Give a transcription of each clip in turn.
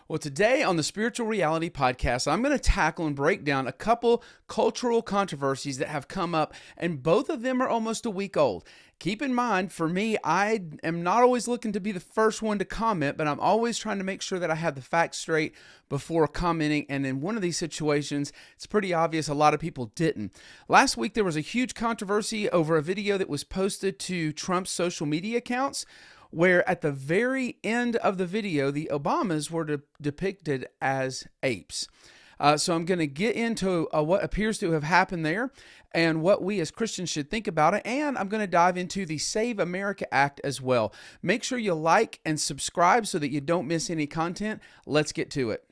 Well, today on the Spiritual Reality Podcast, I'm going to tackle and break down a couple cultural controversies that have come up, and both of them are almost a week old. Keep in mind, for me, I am not always looking to be the first one to comment, but I'm always trying to make sure that I have the facts straight before commenting. And in one of these situations, it's pretty obvious a lot of people didn't. Last week, there was a huge controversy over a video that was posted to Trump's social media accounts, where at the very end of the video, the Obamas were depicted as apes. So I'm going to get into what appears to have happened there and what we as Christians should think about it. And I'm going to dive into the Save America Act as well. Make sure you like and subscribe so that you don't miss any content. Let's get to it.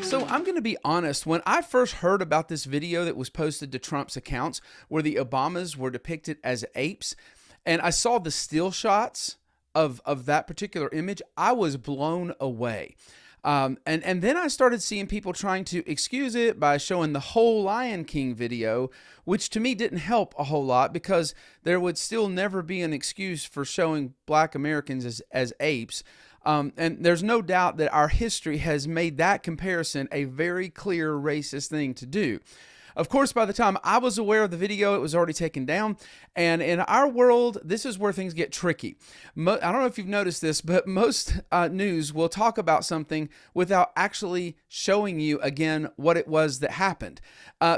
So I'm going to be honest, when I first heard about this video that was posted to Trump's accounts where the Obamas were depicted as apes, and I saw the still shots of that particular image, I was blown away. And then I started seeing people trying to excuse it by showing the whole Lion King video, which to me didn't help a whole lot because there would still never be an excuse for showing Black Americans as apes. And there's no doubt that our history has made that comparison a very clear racist thing to do. Of course, by the time I was aware of the video, it was already taken down. And in our world, this is where things get tricky. I don't know if you've noticed this, but most news will talk about something without actually showing you again what it was that happened.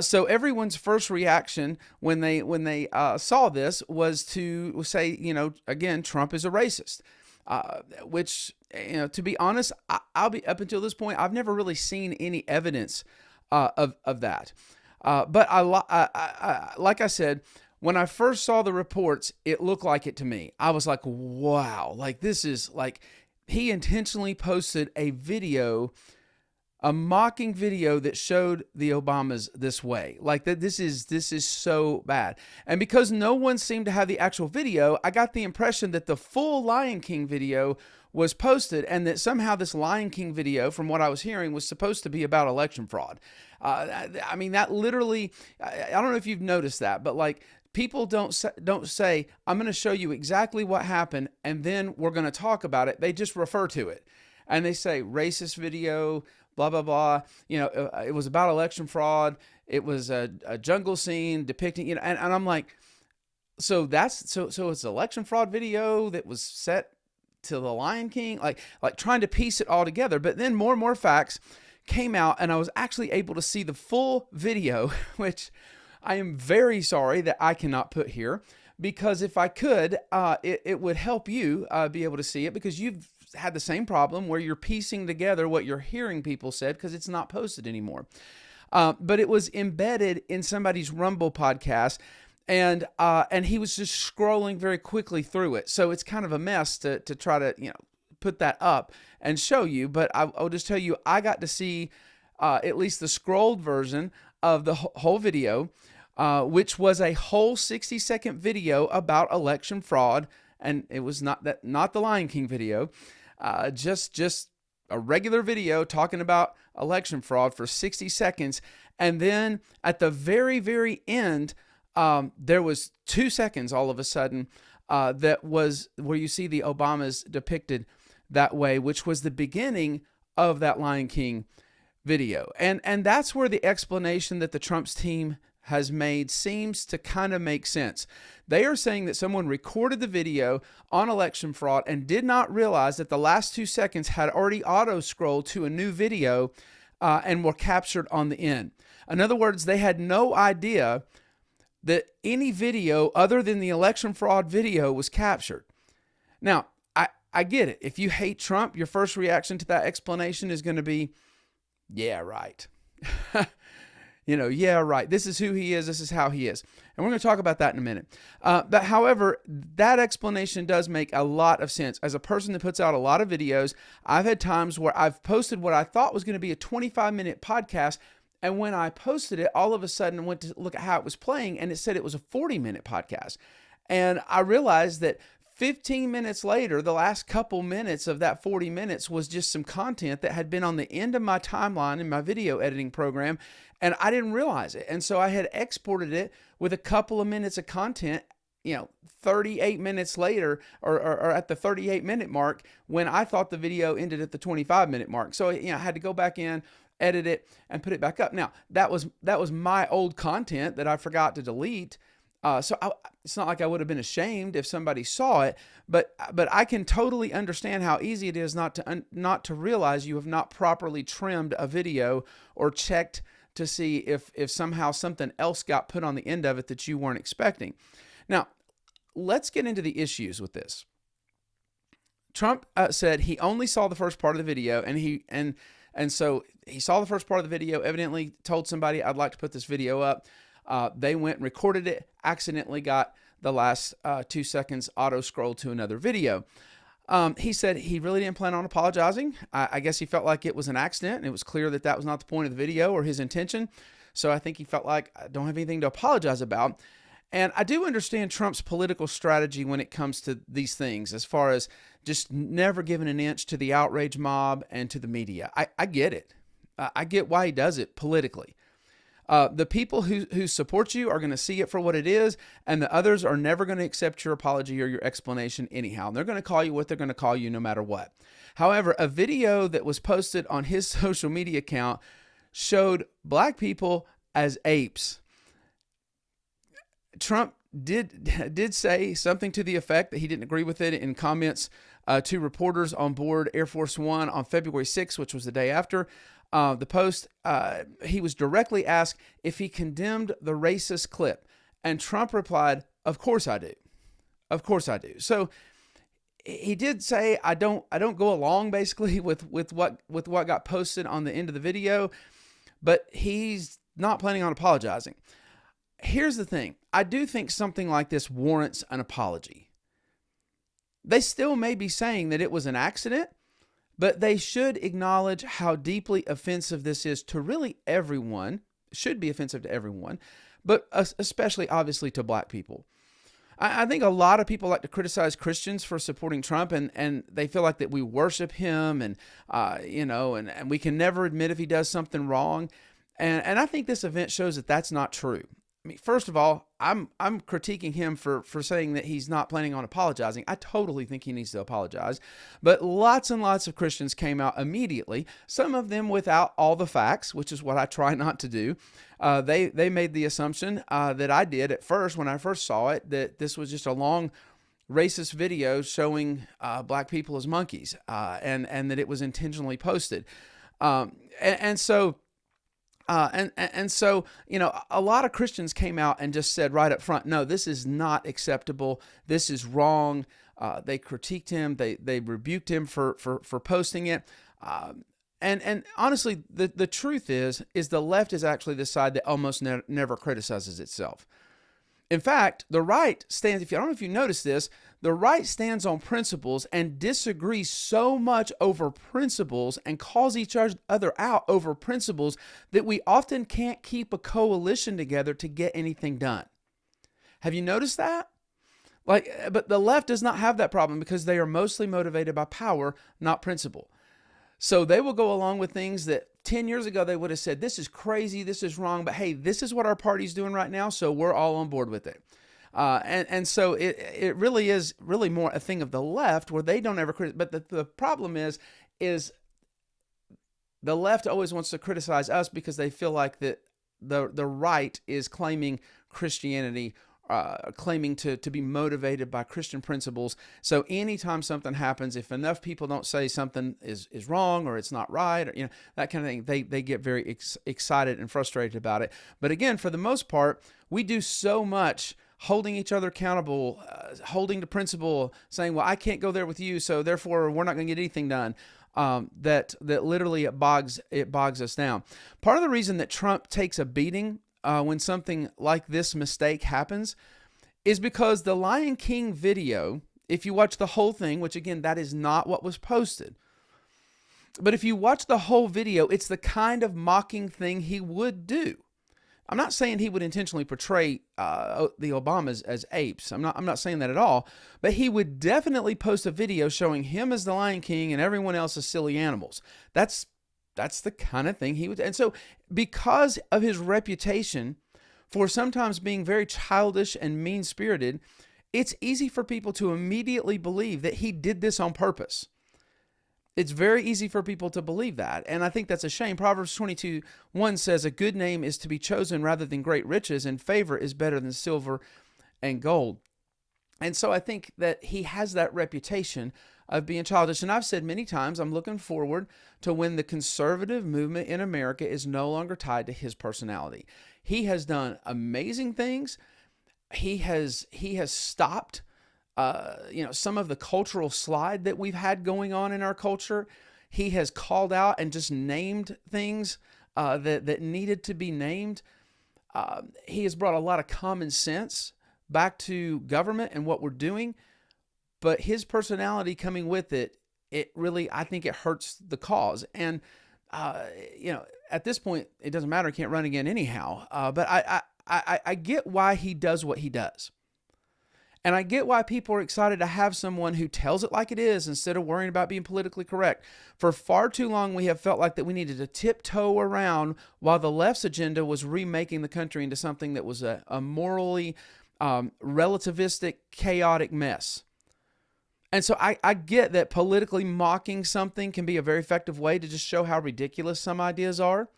So everyone's first reaction when they saw this was to say, again, Trump is a racist. Which, to be honest, I'll be up until this point, I've never really seen any evidence of that. But like I said, when I first saw the reports, it looked like it to me. I was like, wow, like this is like he intentionally posted a video, a mocking video that showed the Obamas this way. Like that, this is so bad. And because no one seemed to have the actual video, I got the impression that the full Lion King video was posted and that somehow this Lion King video, from what I was hearing, was supposed to be about election fraud. I mean, that literally, I don't know if you've noticed that, but like people don't say, I'm going to show you exactly what happened and then we're going to talk about it. They just refer to it and they say racist video, blah, blah, blah. It was about election fraud. It was a jungle scene depicting, and I'm like, so it's an election fraud video that was set to the Lion King, like trying to piece it all together. But then more and more facts came out and I was actually able to see the full video, which I am very sorry that I cannot put here, because if I could, it would help you be able to see it, because you've had the same problem where you're piecing together what you're hearing people said because it's not posted anymore. But it was embedded in somebody's Rumble podcast, and he was just scrolling very quickly through it. So it's kind of a mess to try to put that up and show you. But I'll just tell you, I got to see at least the scrolled version of the whole video, which was a whole 60-second video about election fraud, and it was not the Lion King video. Just a regular video talking about election fraud for 60 seconds. And then at the very, very end, there was 2 seconds all of a sudden that was where you see the Obamas depicted that way, which was the beginning of that Lion King video. And that's where the explanation that the Trump's team has made seems to kind of make sense. They are saying that someone recorded the video on election fraud and did not realize that the last 2 seconds had already auto-scrolled to a new video and were captured on the end. In other words, they had no idea that any video other than the election fraud video was captured. Now, I get it. If you hate Trump, your first reaction to that explanation is going to be, yeah, right. Yeah, right. This is who he is. This is how he is. And we're going to talk about that in a minute. But however, that explanation does make a lot of sense. As a person that puts out a lot of videos, I've had times where I've posted what I thought was going to be a 25-minute podcast. And when I posted it, all of a sudden I went to look at how it was playing and it said it was a 40-minute podcast. And I realized that 15 minutes later, the last couple minutes of that 40 minutes was just some content that had been on the end of my timeline in my video editing program, and I didn't realize it. And so I had exported it with a couple of minutes of content, 38 minutes later, or at the 38-minute mark, when I thought the video ended at the 25-minute mark. So, I had to go back in, edit it, and put it back up. Now, that was my old content that I forgot to delete. It's not like I would have been ashamed if somebody saw it, but I can totally understand how easy it is not to realize you have not properly trimmed a video or checked to see if somehow something else got put on the end of it that you weren't expecting. Now, let's get into the issues with this. Trump said he only saw the first part of the video, and so he saw the first part of the video, evidently told somebody, I'd like to put this video up. They went and recorded it, accidentally got the last 2 seconds auto scroll to another video. He said he really didn't plan on apologizing. I guess he felt like it was an accident, and it was clear that that was not the point of the video or his intention. So I think he felt like, I don't have anything to apologize about. And I do understand Trump's political strategy when it comes to these things, as far as just never giving an inch to the outrage mob and to the media. I get it. I get why he does it politically. The people who support you are going to see it for what it is, and the others are never going to accept your apology or your explanation anyhow. And they're going to call you what they're going to call you no matter what. However, a video that was posted on his social media account showed black people as apes. Trump did say something to the effect that he didn't agree with it in comments to reporters on board Air Force One on February 6th, which was the day after the post. He was directly asked if he condemned the racist clip, and Trump replied, "Of course I do. Of course I do." So he did say, I don't go along basically with what got posted on the end of the video, but he's not planning on apologizing. Here's the thing. I do think something like this warrants an apology. They still may be saying that it was an accident, but they should acknowledge how deeply offensive this is to really everyone. It should be offensive to everyone, but especially obviously to black people. I think a lot of people like to criticize Christians for supporting Trump, and they feel like that we worship him, and and we can never admit if he does something wrong. And I think this event shows that that's not true. I mean, first of all, I'm critiquing him for saying that he's not planning on apologizing. I totally think he needs to apologize. But lots and lots of Christians came out immediately, some of them without all the facts, which is what I try not to do. They made the assumption that I did at first when I first saw it, that this was just a long racist video showing black people as monkeys, and that it was intentionally posted. So, a lot of Christians came out and just said right up front, no, this is not acceptable. This is wrong. They critiqued him. They rebuked him for posting it. And honestly, the truth is the left is actually the side that almost never criticizes itself. In fact, the right stands, I don't know if you noticed this, the right stands on principles and disagrees so much over principles and calls each other out over principles that we often can't keep a coalition together to get anything done. Have you noticed that? But the left does not have that problem because they are mostly motivated by power, not principle. So they will go along with things that 10 years ago they would have said, this is crazy, this is wrong, but hey, this is what our party's doing right now, so we're all on board with it. And so it really is really more a thing of the left where they don't ever criticize. But the problem is the left always wants to criticize us because they feel like that the right is claiming Christianity, claiming to be motivated by Christian principles. So anytime something happens, if enough people don't say something is wrong or it's not right, or that kind of thing, they get very excited and frustrated about it. But again, for the most part, we do so much holding each other accountable, holding to principle, saying, well, I can't go there with you, so therefore we're not going to get anything done. That literally it bogs us down. Part of the reason that Trump takes a beating when something like this mistake happens is because the Lion King video, if you watch the whole thing, which again, that is not what was posted, but if you watch the whole video, it's the kind of mocking thing he would do. I'm not saying he would intentionally portray the Obamas as apes. I'm not saying that at all. But he would definitely post a video showing him as the Lion King and everyone else as silly animals. That's the kind of thing he would. And so, because of his reputation for sometimes being very childish and mean-spirited, it's easy for people to immediately believe that he did this on purpose. It's very easy for people to believe that. And I think that's a shame. Proverbs 22:1 says, a good name is to be chosen rather than great riches, and favor is better than silver and gold. And so I think that he has that reputation of being childish. And I've said many times, I'm looking forward to when the conservative movement in America is no longer tied to his personality. He has done amazing things. He has stopped some of the cultural slide that we've had going on in our culture. He has called out and just named things that needed to be named. He has brought a lot of common sense back to government and what we're doing. But his personality coming with it really, I think it hurts the cause. And, at this point, it doesn't matter. He can't run again anyhow. But I get why he does what he does. And I get why people are excited to have someone who tells it like it is instead of worrying about being politically correct. For far too long, we have felt like that we needed to tiptoe around while the left's agenda was remaking the country into something that was a morally relativistic, chaotic mess. And so I get that politically mocking something can be a very effective way to just show how ridiculous some ideas are.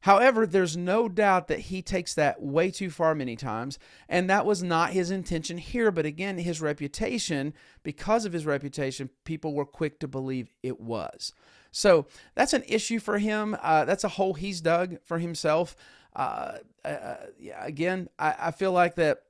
However, there's no doubt that he takes that way too far many times, and that was not his intention here. But again, his reputation, because of his reputation, people were quick to believe it was. So that's an issue for him. That's a hole he's dug for himself. Again, I feel like that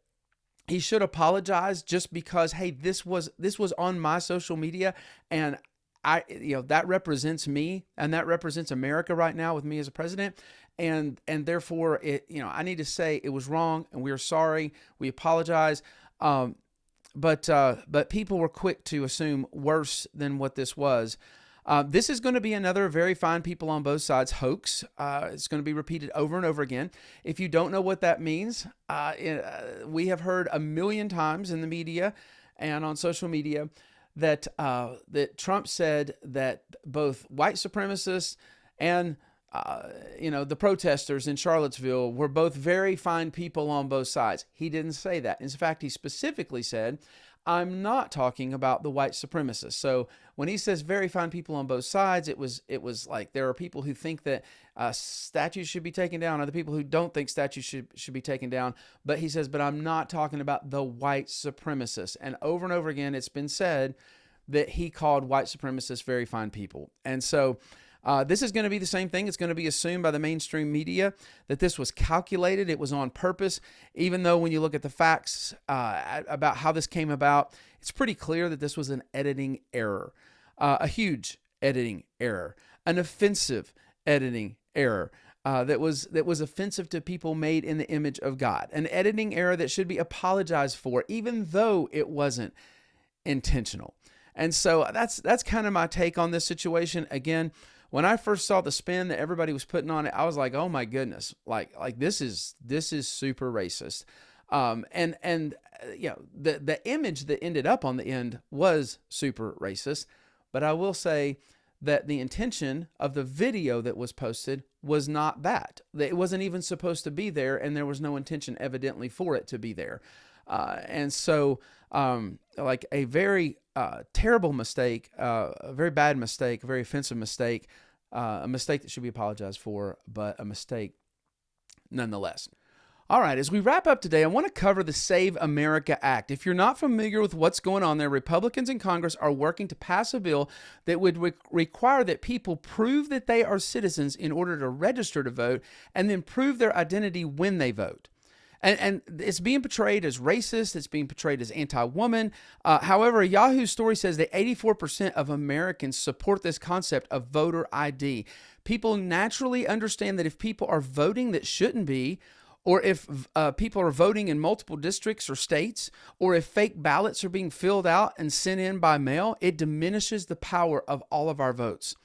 he should apologize just because, hey, this was on my social media, and that represents me, and that represents America right now with me as a president. And therefore I need to say it was wrong, and we are sorry. We apologize. But people were quick to assume worse than what this was. This is going to be another very fine people on both sides hoax. It's going to be repeated over and over again. If you don't know what that means, we have heard a million times in the media and on social media that Trump said that both white supremacists and the protesters in Charlottesville were both very fine people on both sides. He didn't say that. In fact, he specifically said, I'm not talking about the white supremacists. So when he says very fine people on both sides, it was like there are people who think that statues should be taken down, other people who don't think statues should be taken down. But he says, but I'm not talking about the white supremacists. And over again, it's been said that he called white supremacists very fine people. And so this is going to be the same thing. It's going to be assumed by the mainstream media that this was calculated. It was on purpose, even though when you look at the facts about how this came about, it's pretty clear that this was an editing error, a huge editing error, an offensive editing error that was offensive to people made in the image of God, an editing error that should be apologized for, even though it wasn't intentional. And so that's kind of my take on this situation. Again, when I first saw the spin that everybody was putting on it, I was like, "Oh my goodness! Like this is super racist." The image that ended up on the end was super racist. But I will say that the intention of the video that was posted was not that. It wasn't even supposed to be there, and there was no intention, evidently, for it to be there. And so, like a very terrible mistake, a very bad mistake, a very offensive mistake, a mistake that should be apologized for, but a mistake nonetheless. All right, as we wrap up today, I want to cover the Save America Act. If you're not familiar with what's going on there, Republicans in Congress are working to pass a bill that would require that people prove that they are citizens in order to register to vote, and then prove their identity when they vote. And it's being portrayed as racist. It's being portrayed as anti-woman. However, a Yahoo story says that 84% of Americans support this concept of voter ID. People naturally understand that if people are voting that shouldn't be, or if people are voting in multiple districts or states, or if fake ballots are being filled out and sent in by mail, it diminishes the power of all of our votes.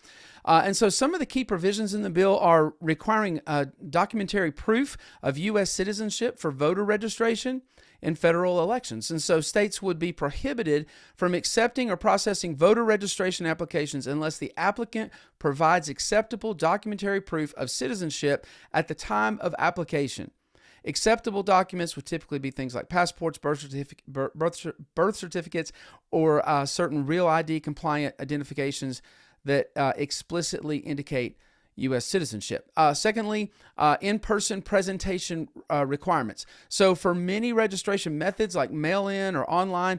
And so some of the key provisions in the bill are requiring documentary proof of U.S. citizenship for voter registration in federal elections. And so states would be prohibited from accepting or processing voter registration applications unless the applicant provides acceptable documentary proof of citizenship at the time of application. Acceptable documents would typically be things like passports, birth certificates, or certain Real ID compliant identifications that explicitly indicate U.S. citizenship. Secondly, in-person presentation requirements. So for many registration methods like mail-in or online,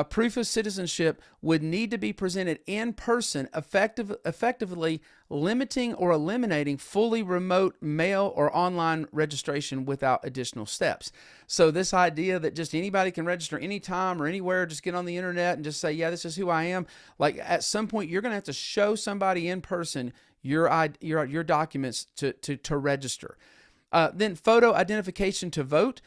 proof of citizenship would need to be presented in person, effectively limiting or eliminating fully remote mail or online registration without additional steps. So this idea that just anybody can register anytime or anywhere, just get on the internet and just say, yeah, this is who I am. Like at some point, you're going to have to show somebody in person your documents to register. Then photo identification to vote.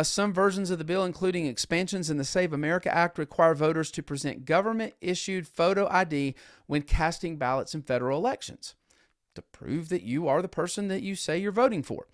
Some versions of the bill, including expansions in the Save America Act, require voters to present government-issued photo ID when casting ballots in federal elections to prove that you are the person that you say you're voting for.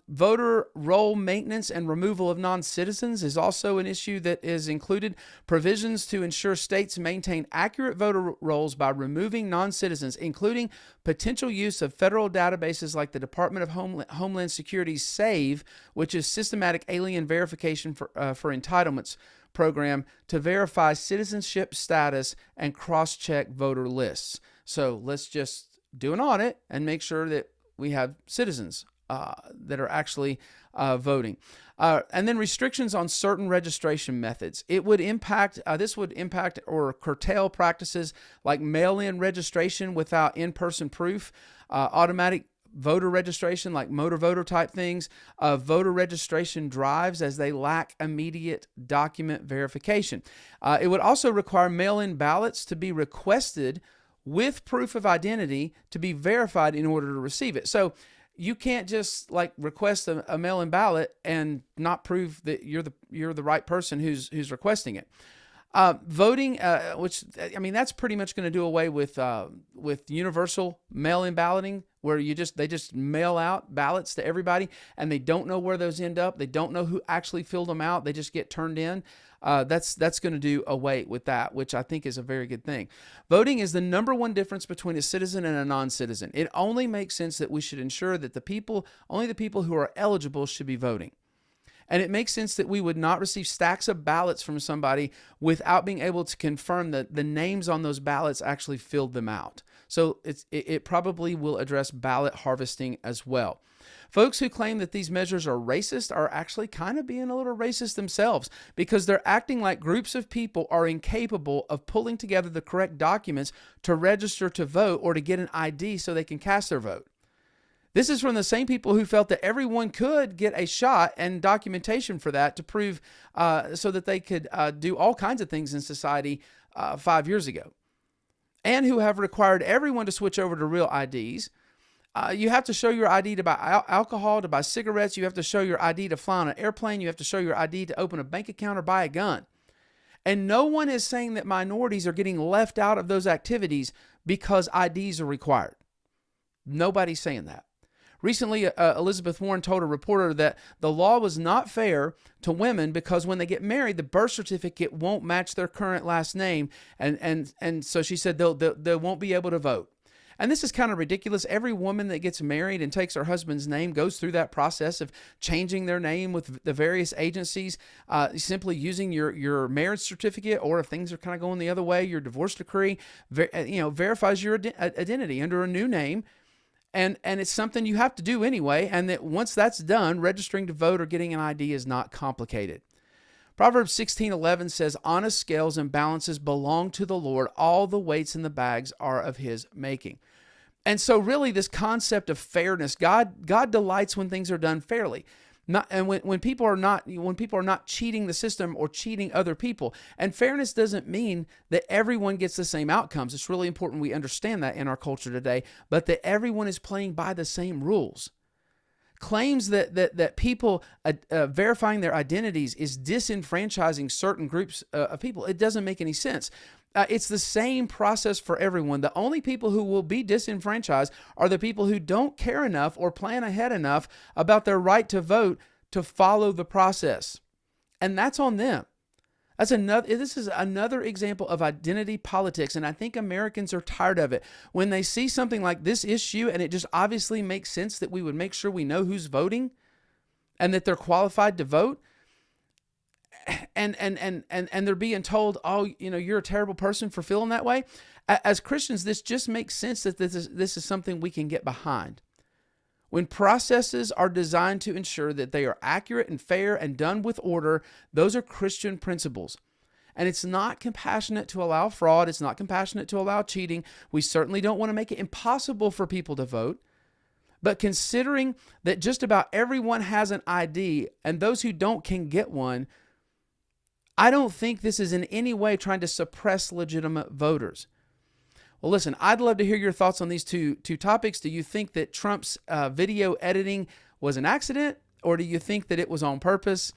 Voter roll maintenance and removal of non-citizens is also an issue that is included. Provisions to ensure states maintain accurate voter rolls by removing non-citizens, including potential use of federal databases like the Department of Homeland Security's SAVE, which is Systematic Alien Verification for Entitlements program to verify citizenship status and cross-check voter lists. So let's just do an audit and make sure that we have citizens that are actually voting. And then restrictions on certain registration methods. It would impact, this would impact or curtail practices like mail-in registration without in-person proof, automatic voter registration like motor voter type things, voter registration drives as they lack immediate document verification. It would also require mail-in ballots to be requested with proof of identity to be verified in order to receive it. So you can't just like request a mail-in ballot and not prove that you're the right person who's requesting it. Voting, which I mean, that's pretty much going to do away with universal mail-in balloting, where they just mail out ballots to everybody and they don't know where those end up. They don't know who actually filled them out. They just get turned in. That's going to do away with that, which I think is a very good thing. Voting is the number one difference between a citizen and a non-citizen. It only makes sense that we should ensure that only the people who are eligible should be voting. And it makes sense that we would not receive stacks of ballots from somebody without being able to confirm that the names on those ballots actually filled them out. So it probably will address ballot harvesting as well. Folks who claim that these measures are racist are actually kind of being a little racist themselves, because they're acting like groups of people are incapable of pulling together the correct documents to register to vote or to get an ID so they can cast their vote. This is from the same people who felt that everyone could get a shot and documentation for that to prove so that they could do all kinds of things in society 5 years ago, and who have required everyone to switch over to real IDs. You have to show your ID to buy alcohol, to buy cigarettes. You have to show your ID to fly on an airplane. You have to show your ID to open a bank account or buy a gun. And no one is saying that minorities are getting left out of those activities because IDs are required. Nobody's saying that. Recently, Elizabeth Warren told a reporter that the law was not fair to women because when they get married, the birth certificate won't match their current last name. And so she said they won't be able to vote. And this is kind of ridiculous. Every woman that gets married and takes her husband's name goes through that process of changing their name with the various agencies, simply using your marriage certificate, or if things are kind of going the other way, your divorce decree, verifies your identity under a new name. And it's something you have to do anyway, and that once that's done, registering to vote or getting an ID is not complicated. Proverbs 16:11 says, "Honest scales and balances belong to the Lord. All the weights in the bags are of his making." And so really this concept of fairness, God delights when things are done fairly. When people are not cheating the system or cheating other people. And fairness doesn't mean that everyone gets the same outcomes. It's really important we understand that in our culture today, but that everyone is playing by the same rules. Claims that people verifying their identities is disenfranchising certain groups of people, it doesn't make any sense. It's the same process for everyone. The only people who will be disenfranchised are the people who don't care enough or plan ahead enough about their right to vote to follow the process. And that's on them. This is another example of identity politics, and I think Americans are tired of it. When they see something like this issue, and it just obviously makes sense that we would make sure we know who's voting and that they're qualified to vote, and they're being told, oh, you're a terrible person for feeling that way. As Christians, this just makes sense that this is something we can get behind. When processes are designed to ensure that they are accurate and fair and done with order, those are Christian principles. And it's not compassionate to allow fraud. It's not compassionate to allow cheating. We certainly don't want to make it impossible for people to vote. But considering that just about everyone has an ID and those who don't can get one, I don't think this is in any way trying to suppress legitimate voters. Well, listen, I'd love to hear your thoughts on these two topics. Do you think that Trump's video editing was an accident, or do you think that it was on purpose?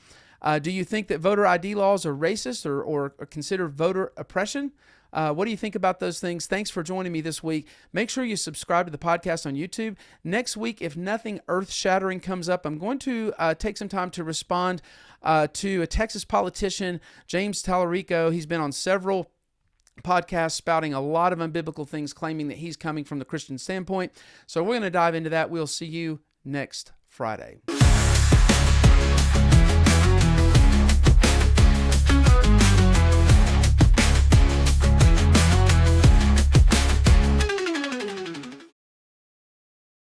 Do you think that voter ID laws are racist or consider voter oppression? What do you think about those things? Thanks for joining me this week. Make sure you subscribe to the podcast on YouTube. Next week, if nothing earth-shattering comes up, I'm going to take some time to respond to a Texas politician, James Tallarico. He's been on several podcasts spouting a lot of unbiblical things, claiming that he's coming from the Christian standpoint. So we're going to dive into that. We'll see you next Friday.